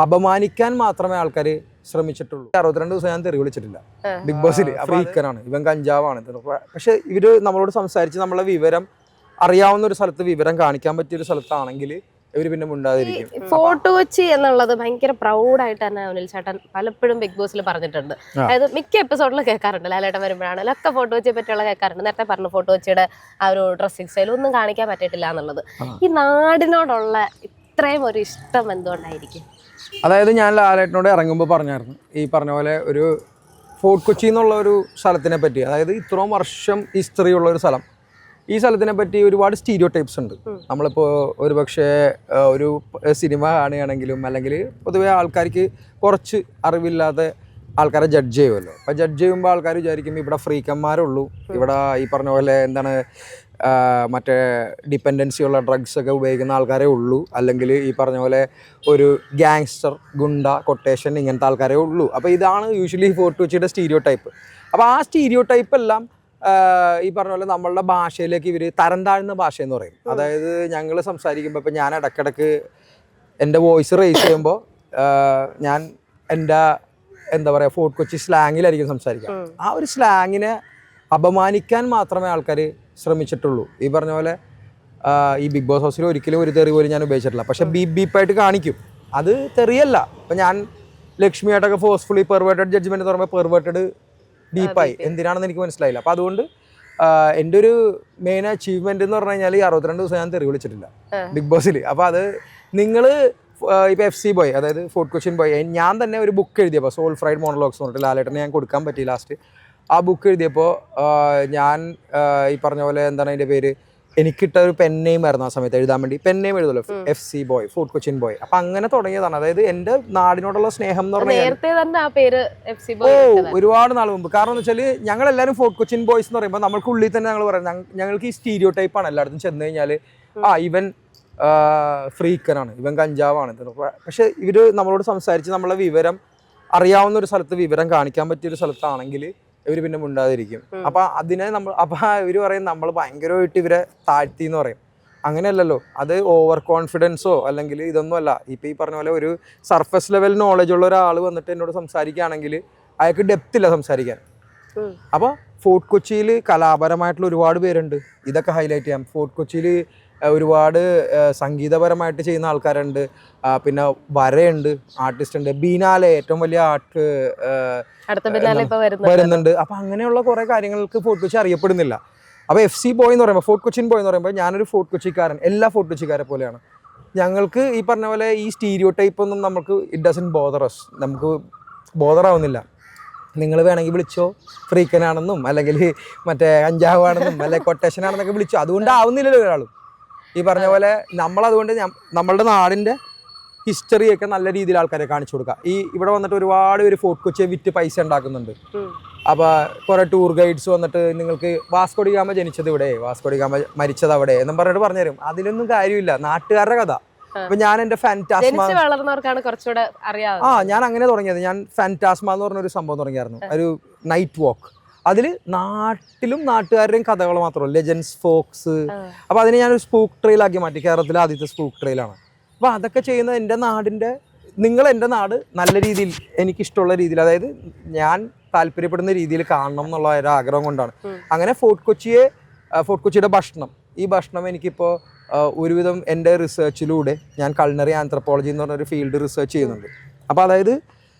അപമാനിക്കാൻ മാത്രമേ ആൾക്കാർ ശ്രമിച്ചിട്ടുള്ളൂ. 62 ദിവസം ഞാൻ തെറി വിളിച്ചിട്ടില്ല ബിഗ് ബോസിൽ. ഫ്രീക്കനാണ് ഇവൻ, കഞ്ചാവാണ്. പക്ഷെ ഇവര് നമ്മളോട് സംസാരിച്ച് നമ്മളെ വിവരം അറിയാവുന്ന ഒരു സ്ഥലത്ത്, വിവരം കാണിക്കാൻ പറ്റിയ ഒരു സ്ഥലത്താണെങ്കിൽ ഇവര് പിന്നെ മിണ്ടാതിരിക്കും. ഫോർട്ട് കൊച്ചി എന്നുള്ളത് ഭയങ്കര പ്രൗഡായിട്ട് തന്നെ അനിൽ ചേട്ടൻ പലപ്പോഴും ബിഗ് ബോസിൽ പറഞ്ഞിട്ടുണ്ട്. അതായത് മിക്ക എപ്പിസോഡിലും കേൾക്കാറുണ്ട്, ലാലേട്ടൻ വരുമ്പോഴാണെങ്കിലും ഒക്കെ ഫോർട്ട് കൊച്ചിയെ പറ്റിയുള്ള കേൾക്കാറുണ്ട്. നേരത്തെ പറഞ്ഞു ഫോർട്ട് കൊച്ചിയുടെ ആ ഒരു ഡ്രസ്സിംഗ് സ്റ്റൈൽ ഒന്നും കാണിക്കാൻ പറ്റിയിട്ടില്ല എന്നുള്ളത്. ഈ നാടിനോടുള്ള ഇത്രയും ഒരു ഇഷ്ടം എന്തുകൊണ്ടായിരിക്കും? അതായത് ഞാൻ ലാലേട്ടനോട് ഇറങ്ങുമ്പോൾ പറഞ്ഞായിരുന്നു ഈ പറഞ്ഞ പോലെ ഒരു ഫോർട്ട് കൊച്ചി എന്നുള്ള ഒരു സ്ഥലത്തിനെ പറ്റി, അതായത് ഇത്രയും വർഷം ഹിസ്റ്ററി ഉള്ള ഒരു സ്ഥലം, ഈ സ്ഥലത്തിനെ പറ്റി ഒരുപാട് സ്റ്റീരിയോ ടൈപ്സ് ഉണ്ട്. നമ്മളിപ്പോൾ ഒരു പക്ഷേ ഒരു സിനിമ കാണുകയാണെങ്കിലും അല്ലെങ്കിൽ പൊതുവെ ആൾക്കാർക്ക് കുറച്ച് അറിവില്ലാത്ത ആൾക്കാരെ ജഡ്ജ് ചെയ്യുമല്ലോ. അപ്പോൾ ജഡ്ജ് ചെയ്യുമ്പോൾ ആൾക്കാർ വിചാരിക്കും ഇവിടെ ഫ്രീക്കന്മാരുള്ളൂ, ഇവിടെ ഈ പറഞ്ഞ പോലെ എന്താണ് മറ്റേ ഡിപ്പെൻഡൻസി ഉള്ള ഡ്രഗ്സ് ഒക്കെ ഉപയോഗിക്കുന്ന ആൾക്കാരേ ഉള്ളൂ, അല്ലെങ്കിൽ ഈ പറഞ്ഞ പോലെ ഒരു ഗ്യാങ്സ്റ്റർ, ഗുണ്ട, കൊട്ടേഷൻ ഇങ്ങനത്തെ ആൾക്കാരേ ഉള്ളൂ. അപ്പോൾ ഇതാണ് യൂഷ്വലി ഫോർട്ട് കൊച്ചിയുടെ സ്റ്റീരിയോ ടൈപ്പ്. അപ്പോൾ ആ സ്റ്റീരിയോ ടൈപ്പ് എല്ലാം ഈ പറഞ്ഞ പോലെ നമ്മളുടെ ഭാഷയിലേക്ക് ഇവർ തരം താഴ്ന്ന ഭാഷയെന്ന് പറയും. അതായത് ഞങ്ങൾ സംസാരിക്കുമ്പോൾ ഇപ്പം ഞാൻ ഇടയ്ക്കിടയ്ക്ക് എൻ്റെ വോയിസ് റേസ് ചെയ്യുമ്പോൾ ഞാൻ എൻ്റെ എന്താ പറയുക ഫോർട്ട് കൊച്ചി സ്ലാങ്ങിലായിരിക്കും സംസാരിക്കുക. ആ ഒരു സ്ലാങ്ങിനെ അപമാനിക്കാൻ മാത്രമേ ആൾക്കാർ ശ്രമിച്ചിട്ടുള്ളൂ. ഈ പറഞ്ഞ പോലെ ഈ ബിഗ് ബോസ് ഹൗസിൽ ഒരിക്കലും ഒരു തെറി പോലും ഞാൻ ഉപയോഗിച്ചിട്ടില്ല. പക്ഷെ ബീപ്പായിട്ട് കാണിക്കും, അത് തെറിയല്ല. ഇപ്പം ഞാൻ ലക്ഷ്മിയായിട്ടൊക്കെ ഫോഴ്സ്ഫുള്ളി പെർവേർട്ടഡ് ജഡ്ജ്മെൻറ്റ് എന്ന് പറയുമ്പോൾ പെർവേർട്ടഡ് ഡീപ്പായി എന്തിനാണെന്ന് എനിക്ക് മനസ്സിലായില്ല. അപ്പോൾ അതുകൊണ്ട് എൻ്റെ ഒരു മെയിൻ അച്ചീവ്മെൻറ്റ് എന്ന് പറഞ്ഞു കഴിഞ്ഞാൽ ഈ 62 ദിവസം ഞാൻ തെറി വിളിച്ചിട്ടില്ല ബിഗ് ബോസിൽ. അപ്പോൾ അത് നിങ്ങൾ ഇപ്പോൾ FC ബോയ്, അതായത് ഫോർട്ട് കൊച്ചിൻ ബോയ്, ഞാൻ തന്നെ ഒരു ബുക്ക് എഴുതിയപ്പോൾ സോൾ ഫ്രൈഡ് മോണോലോഗ്സ് എന്ന് പറഞ്ഞിട്ട് ലാലേട്ടനെ ഞാൻ കൊടുക്കാൻ പറ്റി ലാസ്റ്റ്. ആ ബുക്ക് എഴുതിയപ്പോൾ ഞാൻ ഈ പറഞ്ഞ പോലെ എന്താണ് അതിൻ്റെ പേര്, എനിക്കിട്ട ഒരു പെൻ നെയിം ആയിരുന്നു ആ സമയത്ത് എഴുതാൻ വേണ്ടി. പെൻ നെയിം എഴുതുമല്ലോ, FC boy, Fort Cochin boy. അപ്പം അങ്ങനെ തുടങ്ങിയതാണ്. അതായത് എൻ്റെ നാടിനോടുള്ള സ്നേഹം എന്ന് പറഞ്ഞാൽ ഒരുപാട് നാൾ മുമ്പ്. കാരണം എന്ന് വെച്ചാൽ ഞങ്ങളെല്ലാവരും ഫോർട്ട് കൊച്ചിൻ ബോയ്സ് എന്ന് പറയുമ്പോൾ നമ്മൾക്കുള്ളിൽ തന്നെ ഞങ്ങൾ പറയാം, ഞങ്ങൾക്ക് ഈ സ്റ്റീരിയോ ടൈപ്പാണ് എല്ലായിടത്തും ചെന്ന് കഴിഞ്ഞാൽ, ഇവൻ ഫ്രീക്കനാണ്, ഇവൻ കഞ്ചാവാണ്. പക്ഷെ ഇവർ നമ്മളോട് സംസാരിച്ച് നമ്മളെ വിവരം അറിയാവുന്ന ഒരു സ്ഥലത്ത്, വിവരം കാണിക്കാൻ പറ്റിയൊരു സ്ഥലത്താണെങ്കിൽ ഇവർ പിന്നെ മിണ്ടാതിരിക്കും. അപ്പം അതിനെ ഇവർ പറയും നമ്മൾ ഭയങ്കരമായിട്ട് ഇവരെ താഴ്ത്തി എന്ന് പറയും. അങ്ങനെയല്ലല്ലോ, അത് ഓവർ കോൺഫിഡൻസോ അല്ലെങ്കിൽ ഇതൊന്നും അല്ല. ഇപ്പം ഈ പറഞ്ഞ പോലെ ഒരു സർഫസ് ലെവൽ നോളജ് ഉള്ള ഒരാൾ വന്നിട്ട് എന്നോട് സംസാരിക്കുകയാണെങ്കിൽ അയാൾക്ക് ഡെപ്ത് ഇല്ല സംസാരിക്കാൻ. അപ്പോൾ ഫോർട്ട് കൊച്ചിയിൽ കലാപരമായിട്ടുള്ള ഒരുപാട് പേരുണ്ട്, ഇതൊക്കെ ഹൈലൈറ്റ് ചെയ്യാം. ഫോർട്ട് കൊച്ചിയിൽ ഒരുപാട് സംഗീതപരമായിട്ട് ചെയ്യുന്ന ആൾക്കാരുണ്ട്, പിന്നെ വരയുണ്ട്, ആർട്ടിസ്റ്റ് ഉണ്ട്, ബീനാലെ ഏറ്റവും വലിയ ആർട്ട് വരുന്നുണ്ട്. അപ്പം അങ്ങനെയുള്ള കുറേ കാര്യങ്ങൾക്ക് ഫോർട്ട് കൊച്ചി അറിയപ്പെടുന്നില്ല. അപ്പോൾ FC ബോയ് എന്ന് പറയുമ്പോൾ, ഫോർട്ട് കൊച്ചിൻ ബോയ് എന്ന് പറയുമ്പോൾ ഞാനൊരു ഫോർട്ട് കൊച്ചിക്കാരൻ, എല്ലാ ഫോർട്ട് കൊച്ചിക്കാരെ പോലെയാണ്. ഞങ്ങൾക്ക് ഈ പറഞ്ഞ പോലെ ഈ സ്റ്റീരിയോ ടൈപ്പ് ഒന്നും നമുക്ക് ഇറ്റ് ഡസൻറ്റ് ബോദർ അസ്, നമുക്ക് ബോദറാവുന്നില്ല. നിങ്ങൾ വേണമെങ്കിൽ വിളിച്ചോ ഫ്രീക്കനാണെന്നും അല്ലെങ്കിൽ മറ്റേ കഞ്ചാവാണെന്നും അല്ലെങ്കിൽ കൊട്ടേഷനാണെന്നൊക്കെ വിളിച്ചോ, അതുകൊണ്ടാവുന്നില്ലല്ലോ ഒരാളും. ഈ പറഞ്ഞ പോലെ നമ്മളതുകൊണ്ട് നമ്മളുടെ നാടിൻ്റെ ഹിസ്റ്ററിയൊക്കെ നല്ല രീതിയിൽ ആൾക്കാരെ കാണിച്ചു കൊടുക്കുക. ഇവിടെ വന്നിട്ട് ഒരുപാട് പേര് ഫോർട്ട് കൊച്ചിയെ വിറ്റ് പൈസ ഉണ്ടാക്കുന്നുണ്ട്. അപ്പോൾ കുറേ ടൂർ ഗൈഡ്സ് വന്നിട്ട് നിങ്ങൾക്ക് വാസ്കോ ഡി ഗാമ ജനിച്ചത് ഇവിടെ, വാസ്കോ ഡി ഗാമ മരിച്ചത് അവിടെ എന്നും പറഞ്ഞിട്ട് പറഞ്ഞുതരും. അതിലൊന്നും കാര്യമില്ല, നാട്ടുകാരുടെ കഥ. അപ്പൊ ഞാൻ എന്റെ ഫാന്റാസ്മ ഞാൻ അങ്ങനെ തുടങ്ങിയത്. ഞാൻ ഫാന്റാസ്മ എന്ന് പറഞ്ഞൊരു സംഭവം തുടങ്ങിയായിരുന്നു, ഒരു നൈറ്റ് വാക്ക്. അതിൽ നാട്ടിലും നാട്ടുകാരുടെയും കഥകൾ മാത്രമല്ല, ലെജൻസ്, ഫോക്സ്. അപ്പോൾ അതിനെ ഞാനൊരു സ്പൂക്ക് ട്രെയിലാക്കി മാറ്റി. കേരളത്തിലെ ആദ്യത്തെ സ്പൂക്ക് ട്രെയിലാണ്. അപ്പോൾ അതൊക്കെ ചെയ്യുന്നത് എൻ്റെ നാടിൻ്റെ, നിങ്ങൾ എൻ്റെ നാട് നല്ല രീതിയിൽ എനിക്കിഷ്ടമുള്ള രീതിയിൽ, അതായത് ഞാൻ താല്പര്യപ്പെടുന്ന രീതിയിൽ കാണണം എന്നുള്ള ഒരു ആഗ്രഹം കൊണ്ടാണ്. അങ്ങനെ ഫോർട്ട് കൊച്ചിയുടെ ഭക്ഷണം, ഈ ഭക്ഷണം എനിക്കിപ്പോൾ ഒരുവിധം എൻ്റെ റിസർച്ചിലൂടെ ഞാൻ കൾണറി ആന്ത്രപ്പോളജി എന്ന് പറഞ്ഞൊരു ഫീൽഡ് റിസർച്ച് ചെയ്യുന്നുണ്ട്. അപ്പോൾ അതായത്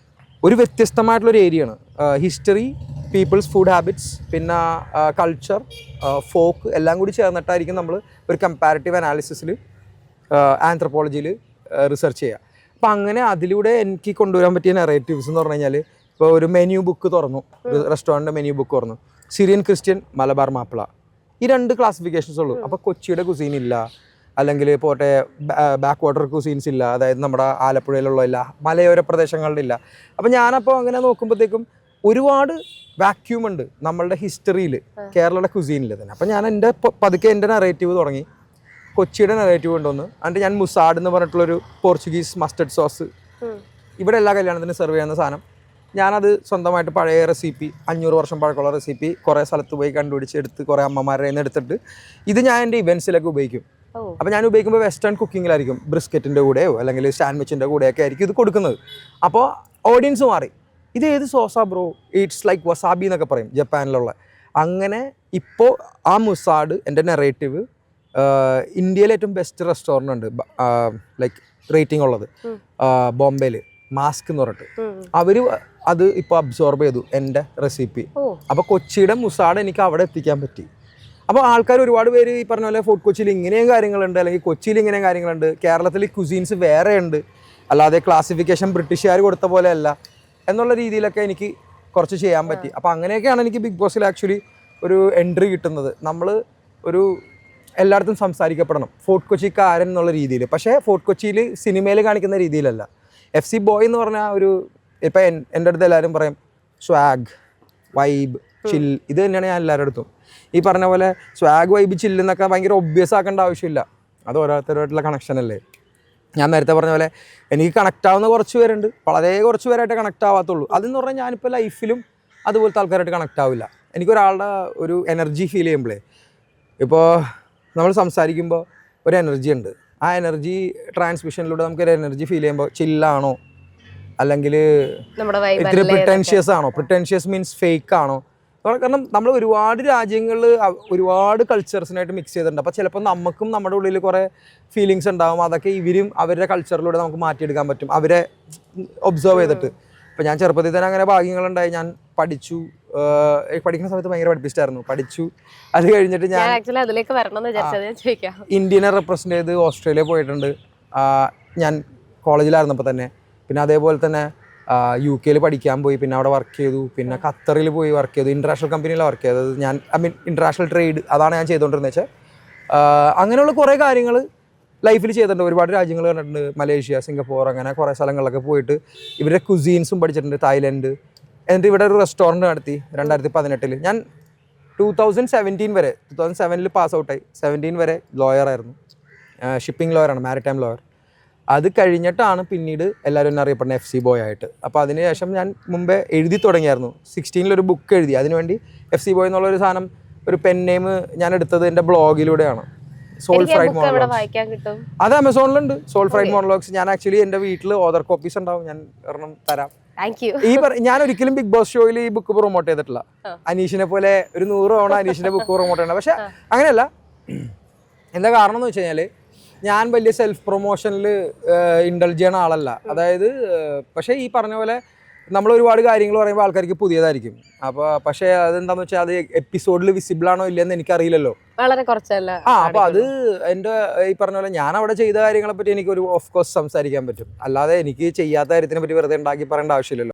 ഒരു വ്യത്യസ്തമായിട്ടുള്ളൊരു ഏരിയയാണ്. ഹിസ്റ്ററി, പീപ്പിൾസ് ഫുഡ് ഹാബിറ്റ്സ്, പിന്നെ കൾച്ചർ, ഫോക്ക് എല്ലാം കൂടി ചേർന്നിട്ടായിരിക്കും നമ്മൾ ഒരു കമ്പാരിറ്റീവ് അനാലിസിസിൽ ആന്ത്രപ്പോളജിയിൽ റിസർച്ച് ചെയ്യുക. അപ്പോൾ അങ്ങനെ അതിലൂടെ എനിക്ക് കൊണ്ടുവരാൻ പറ്റിയ നെറേറ്റീവ്സ് എന്ന് പറഞ്ഞു കഴിഞ്ഞാൽ, ഇപ്പോൾ ഒരു മെനു ബുക്ക് തുറന്നു, റെസ്റ്റോറൻറ്റ് മെനു ബുക്ക് തുറന്നു, സിറിയൻ, ക്രിസ്ത്യൻ, മലബാർ, മാപ്പിള, ഈ 2 ക്ലാസിഫിക്കേഷൻസ് ഉള്ളൂ. അപ്പോൾ കൊച്ചിയുടെ കുസീൻ ഇല്ല, അല്ലെങ്കിൽ പോട്ടെ ബാക്ക് വാട്ടർ കുസീൻസ് ഇല്ല, അതായത് നമ്മുടെ ആലപ്പുഴയിലുള്ള ഇല്ല, മലയോര പ്രദേശങ്ങളുടെ ഇല്ല. അപ്പോൾ ഞാനപ്പോൾ അങ്ങനെ നോക്കുമ്പോഴത്തേക്കും ഒരുപാട് വാക്യൂം ഉണ്ട് നമ്മളുടെ ഹിസ്റ്ററിയിൽ, കേരളയുടെ കുസീനിൽ തന്നെ. അപ്പോൾ ഞാൻ പതുക്കെ എൻ്റെ നെറേറ്റീവ് തുടങ്ങി, കൊച്ചിയുടെ നെറേറ്റീവ് കൊണ്ടുവന്ന്. എന്നിട്ട് ഞാൻ മുസാഡ് എന്ന് പറഞ്ഞിട്ടുള്ളൊരു പോർച്ചുഗീസ് മസ്റ്റർഡ് സോസ് ഇവിടെ എല്ലാ കല്യാണത്തിനും സെർവ് ചെയ്യുന്ന സാധനം, ഞാനത് സ്വന്തമായിട്ട് പഴയ റെസിപ്പി, 500 വർഷം പഴക്കമുള്ള റെസിപ്പി കുറേ സ്ഥലത്ത് പോയി കണ്ടുപിടിച്ച് എടുത്ത് കുറേ അമ്മമാരുടെ നിന്ന് എടുത്തിട്ട് ഇത് ഞാൻ എൻ്റെ ഇവൻറ്റ്സിലൊക്കെ ഉപയോഗിക്കും. അപ്പോൾ ഞാൻ ഉപയോഗിക്കുമ്പോൾ വെസ്റ്റേൺ കുക്കിങ്ങിലായിരിക്കും, ബ്രിസ്ക്കറ്റിൻ്റെ കൂടെയോ അല്ലെങ്കിൽ സാൻഡ്വിച്ചിൻ്റെ കൂടെയൊക്കെ ആയിരിക്കും ഇത് കൊടുക്കുന്നത്. അപ്പോൾ ഓഡിയൻസ് മാറി, ഇത് ഏത് സോസാ ബ്രോ, ഇറ്റ്സ് ലൈക്ക് വസാബി എന്നൊക്കെ പറയും ജപ്പാനിലുള്ള. അങ്ങനെ ഇപ്പോൾ ആ മുസാഡ് എൻ്റെ നെറേറ്റീവ് ഇന്ത്യയിലെ ഏറ്റവും ബെസ്റ്റ് റെസ്റ്റോറൻ്റ് ഉണ്ട് ലൈക്ക് റേറ്റിംഗ് ഉള്ളത് ബോംബെയിൽ, മാസ്ക് എന്ന് പറഞ്ഞിട്ട്. അവർ അത് ഇപ്പോൾ അബ്സോർബ് ചെയ്തു എൻ്റെ റെസിപ്പി. അപ്പോൾ കൊച്ചിയുടെ മുസാഡ് എനിക്ക് അവിടെ എത്തിക്കാൻ പറ്റി. അപ്പോൾ ആൾക്കാർ ഒരുപാട് പേര് ഈ പറഞ്ഞ പോലെ ഫോർട്ട് കൊച്ചിയിൽ ഇങ്ങനെയും കാര്യങ്ങളുണ്ട്, അല്ലെങ്കിൽ കൊച്ചിയിൽ ഇങ്ങനെയും കാര്യങ്ങളുണ്ട്, കേരളത്തിൽ കുസീൻസ് വേറെ ഉണ്ട്, അല്ലാതെ ക്ലാസിഫിക്കേഷൻ ബ്രിട്ടീഷുകാർ കൊടുത്ത പോലെ അല്ല എന്നുള്ള രീതിയിലൊക്കെ എനിക്ക് കുറച്ച് ചെയ്യാൻ പറ്റി. അപ്പോൾ അങ്ങനെയൊക്കെയാണ് എനിക്ക് ബിഗ് ബോസിൽ ആക്ച്വലി ഒരു എൻട്രി കിട്ടുന്നത്. നമ്മൾ ഒരു എല്ലായിടത്തും സംസാരിക്കപ്പെടണം, ഫോർട്ട് കൊച്ചിക്കാരൻ എന്നുള്ള രീതിയിൽ. പക്ഷേ ഫോർട്ട് കൊച്ചിയിൽ സിനിമയിൽ കാണിക്കുന്ന രീതിയിലല്ല. FC ബോയ് എന്ന് പറഞ്ഞാൽ ഒരു, ഇപ്പം എൻ്റെ അടുത്ത് എല്ലാവരും പറയും സ്വാഗ്, വൈബ്, ചിൽ, ഇത് തന്നെയാണ് ഞാൻ എല്ലാവരുടെ അടുത്തും. ഈ പറഞ്ഞ പോലെ സ്വാഗ്, വൈബ്, ചില്ലെന്നൊക്കെ ഭയങ്കര ഒബ്വിയസ് ആക്കേണ്ട ആവശ്യമില്ല, അത് ഓരോരുത്തരുമായിട്ടുള്ള കണക്ഷൻ അല്ലേ. ഞാൻ നേരത്തെ പറഞ്ഞ പോലെ എനിക്ക് കണക്റ്റ് ആവുന്ന കുറച്ച് പേരുണ്ട്, വളരെ കുറച്ച് പേരായിട്ട് കണക്റ്റ് ആവാത്തുള്ളൂ. അതെന്ന് പറഞ്ഞാൽ ഞാനിപ്പോൾ ലൈഫിലും അതുപോലത്തെ ആൾക്കാരായിട്ട് കണക്റ്റ് ആവില്ല. എനിക്കൊരാളുടെ ഒരു എനർജി ഫീൽ ചെയ്യുമ്പോഴേ, ഇപ്പോൾ നമ്മൾ സംസാരിക്കുമ്പോൾ ഒരു എനർജി ഉണ്ട്, ആ എനർജി ട്രാൻസ്മിഷനിലൂടെ നമുക്കൊരു എനർജി ഫീൽ ചെയ്യുമ്പോൾ ചില്ലാണോ അല്ലെങ്കിൽ ഇത്തിരി പ്രിറ്റൻഷ്യസ് ആണോ, പ്രിറ്റൻഷ്യസ് മീൻസ് ഫേക്ക് ആണോ. കാരണം നമ്മൾ ഒരുപാട് രാജ്യങ്ങളിൽ ഒരുപാട് കൾച്ചേഴ്സിനായിട്ട് മിക്സ് ചെയ്തിട്ടുണ്ട്. അപ്പോൾ ചിലപ്പോൾ നമുക്കും നമ്മുടെ ഉള്ളിൽ കുറേ ഫീലിങ്സ് ഉണ്ടാകും, അതൊക്കെ ഇവരും അവരുടെ കൾച്ചറിലൂടെ നമുക്ക് മാറ്റിയെടുക്കാൻ പറ്റും അവരെ ഒബ്സർവ് ചെയ്തിട്ട്. ഇപ്പോൾ ഞാൻ ചെറുപ്പത്തിൽ തന്നെ അങ്ങനെ ഭാഗ്യങ്ങളുണ്ടായി. ഞാൻ പഠിച്ചു, പഠിക്കുന്ന സമയത്ത് ഭയങ്കര പഠിപ്പിച്ചായിരുന്നു, പഠിച്ചു. അത് കഴിഞ്ഞിട്ട് ഞാൻ ഇന്ത്യനെ റെപ്രസെൻ്റ് ചെയ്ത് ഓസ്ട്രേലിയ പോയിട്ടുണ്ട് ഞാൻ കോളേജിലായിരുന്നപ്പോൾ തന്നെ. പിന്നെ അതേപോലെ തന്നെ UK പഠിക്കാൻ പോയി, പിന്നെ അവിടെ വർക്ക് ചെയ്തു. പിന്നെ ഖത്തറിൽ പോയി വർക്ക് ചെയ്തു, ഇൻ്റർനാഷണൽ കമ്പനിയിലാണ് വർക്ക് ചെയ്തത് ഞാൻ. ഇൻ്റർനാഷണൽ ട്രേഡ് അതാണ് ഞാൻ ചെയ്തുകൊണ്ടിരുന്നത് വെച്ചാൽ. അങ്ങനെയുള്ള കുറേ കാര്യങ്ങൾ ലൈഫിൽ ചെയ്തിട്ടുണ്ട്. ഒരുപാട് രാജ്യങ്ങൾ കണ്ടിട്ടുണ്ട്, മലേഷ്യ, സിംഗപ്പൂർ, അങ്ങനെ കുറേ സ്ഥലങ്ങളിലൊക്കെ പോയിട്ട് ഇവരുടെ കുസീൻസും പഠിച്ചിട്ടുണ്ട്, തായ്ലൻഡ്. എന്നിട്ട് ഇവിടെ ഒരു റെസ്റ്റോറൻറ്റ് നടത്തി 2018. ഞാൻ 2017 വരെ, 2007 പാസ് ഔട്ടായി, 17 വരെ ലോയറായിരുന്നു, ഷിപ്പിംഗ് ലോയറാണ്, മാരിടൈം ലോയർ. അത് കഴിഞ്ഞിട്ടാണ് പിന്നീട് എല്ലാവരും എന്നെ അറിയപ്പെടുന്ന FC ബോയ് ആയിട്ട്. അപ്പോൾ അതിനുശേഷം ഞാൻ മുമ്പേ എഴുതി തുടങ്ങിയായിരുന്നു. 16 ഒരു ബുക്ക് എഴുതി, അതിനുവേണ്ടി FC ബോയ് എന്നുള്ളൊരു സാധനം, ഒരു പെൻ നെയിം ഞാൻ എടുത്തത് എൻ്റെ ബ്ലോഗിലൂടെയാണ്. സോൾ ഫ്രൈഡ് മോണോലോഗ്സ്, അത് ആമസോണിലുണ്ട്. Soul fried monologues. ഞാൻ ആക്ച്വലി എൻ്റെ വീട്ടിൽ ഓദർ കോപ്പീസ് ഉണ്ടാവും, ഞാൻ ഒരെണ്ണം തരാം. ഞാൻ ഒരിക്കലും ബിഗ് ബോസ് ഷോയിൽ ഈ ബുക്ക് പ്രൊമോട്ട് ചെയ്തിട്ടില്ല. അനീഷിനെ പോലെ ഒരു 100 തവണ അനീഷിൻ്റെ ബുക്ക് പ്രൊമോട്ട് ചെയ്യണം. പക്ഷെ അങ്ങനെയല്ല. എന്താ കാരണം എന്ന് വെച്ച് കഴിഞ്ഞാൽ ഞാൻ വലിയ സെൽഫ് പ്രൊമോഷനിൽ ഇൻഡൾജ് ചെയ്യണ ആളല്ല. അതായത് പക്ഷേ ഈ പറഞ്ഞ പോലെ നമ്മൾ ഒരുപാട് കാര്യങ്ങൾ പറയുമ്പോൾ ആൾക്കാർക്ക് പുതിയതായിരിക്കും. അപ്പോൾ പക്ഷേ അതെന്താണെന്ന് വെച്ചാൽ അത് എപ്പിസോഡിൽ വിസിബിൾ ആണോ ഇല്ലയെന്ന് എനിക്കറിയില്ലല്ലോ, വളരെ കുറച്ചല്ല. അപ്പോൾ അത് എൻ്റെ ഈ പറഞ്ഞ പോലെ ഞാൻ അവിടെ ചെയ്ത കാര്യങ്ങളെ പറ്റി എനിക്കൊരു ഓഫ് കോഴ്സ് സംസാരിക്കാൻ പറ്റും, അല്ലാതെ എനിക്ക് ചെയ്യാത്ത കാര്യത്തിനെ പറ്റി വെറുതെ ഉണ്ടാക്കി പറയേണ്ട ആവശ്യമില്ലല്ലോ.